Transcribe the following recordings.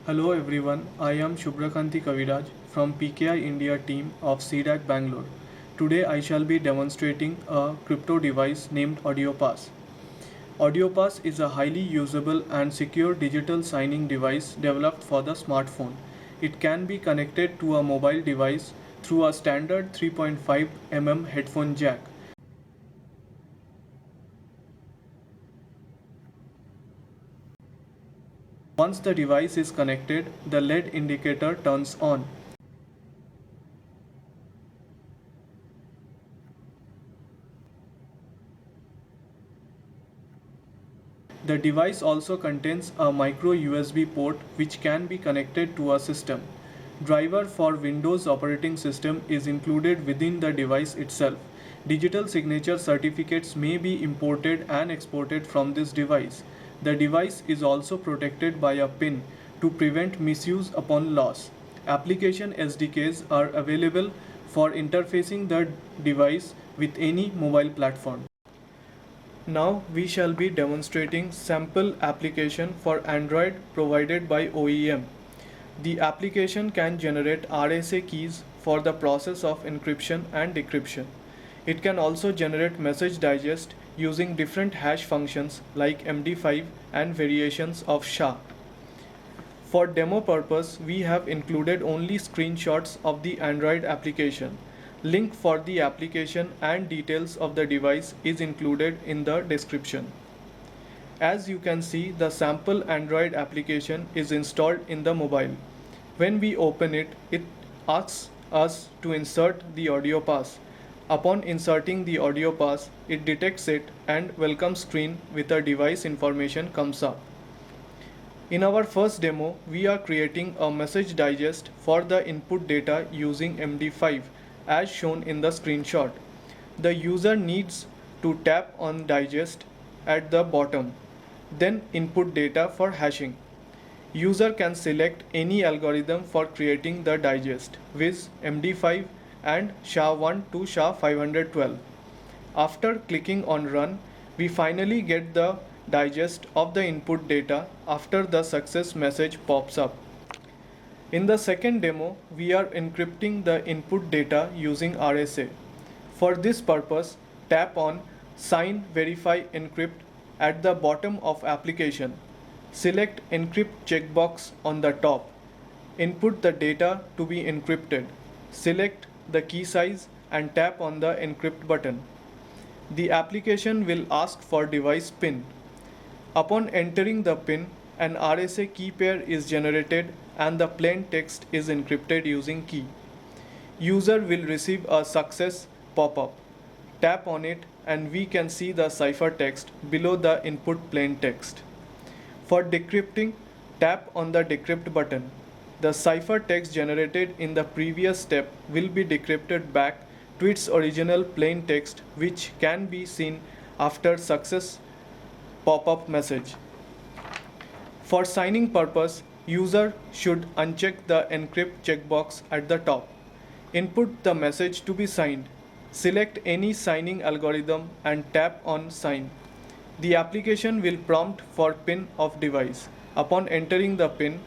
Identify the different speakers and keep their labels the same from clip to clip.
Speaker 1: Hello everyone, I am Shubhrakanti Kaviraj from PKI India team of CDAC Bangalore. Today I shall be demonstrating a crypto device named AudioPass. AudioPass is a highly usable and secure digital signing device developed for the smartphone. It can be connected to a mobile device through a standard 3.5 mm headphone jack. Once the device is connected, the LED indicator turns on. The device also contains a micro USB port which can be connected to a system. Driver for Windows operating system is included within the device itself. Digital signature certificates may be imported and exported from this device. The device is also protected by a pin to prevent misuse upon loss. Application SDKs are available for interfacing the device with any mobile platform. Now we shall be demonstrating sample application for Android provided by OEM. The application can generate RSA keys for the process of encryption and decryption. It can also generate message digest using different hash functions like MD5 and variations of SHA. For demo purpose, we have included only screenshots of the Android application. Link for the application and details of the device is included in the description. As you can see, the sample Android application is installed in the mobile. When we open it, it asks us to insert the audio pass. Upon inserting the audio pass, it detects it and welcome screen with the device information comes up. In our first demo, we are creating a message digest for the input data using MD5 as shown in the screenshot. The user needs to tap on digest at the bottom, then input data for hashing. User can select any algorithm for creating the digest, viz. MD5 and SHA-1 to SHA-512. After clicking on run, we finally get the digest of the input data after the success message pops up. In the second demo, we are encrypting the input data using RSA. For this purpose, tap on Sign, Verify, Encrypt at the bottom of application. Select Encrypt checkbox on the top. Input the data to be encrypted. Select the key size and tap on the Encrypt button. The application will ask for device PIN. Upon entering the PIN, an RSA key pair is generated and the plain text is encrypted using key. User will receive a success pop-up. Tap on it and we can see the ciphertext below the input plain text. For decrypting, tap on the decrypt button. The ciphertext generated in the previous step will be decrypted back to its original plain text, which can be seen after success pop-up message. For signing purpose, user should uncheck the encrypt checkbox at the top. Input the message to be signed. Select any signing algorithm and tap on sign. The application will prompt for PIN of device. Upon entering the PIN,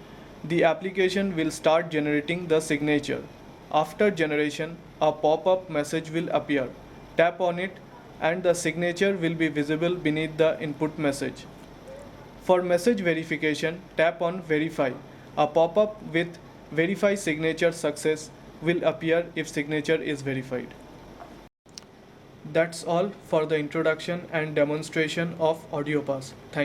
Speaker 1: the application will start generating the signature. After generation, a pop-up message will appear. Tap on it and the signature will be visible beneath the input message. For message verification, tap on Verify. A pop-up with Verify signature success will appear if signature is verified. That's all for the introduction and demonstration of AudioPass. Thank you.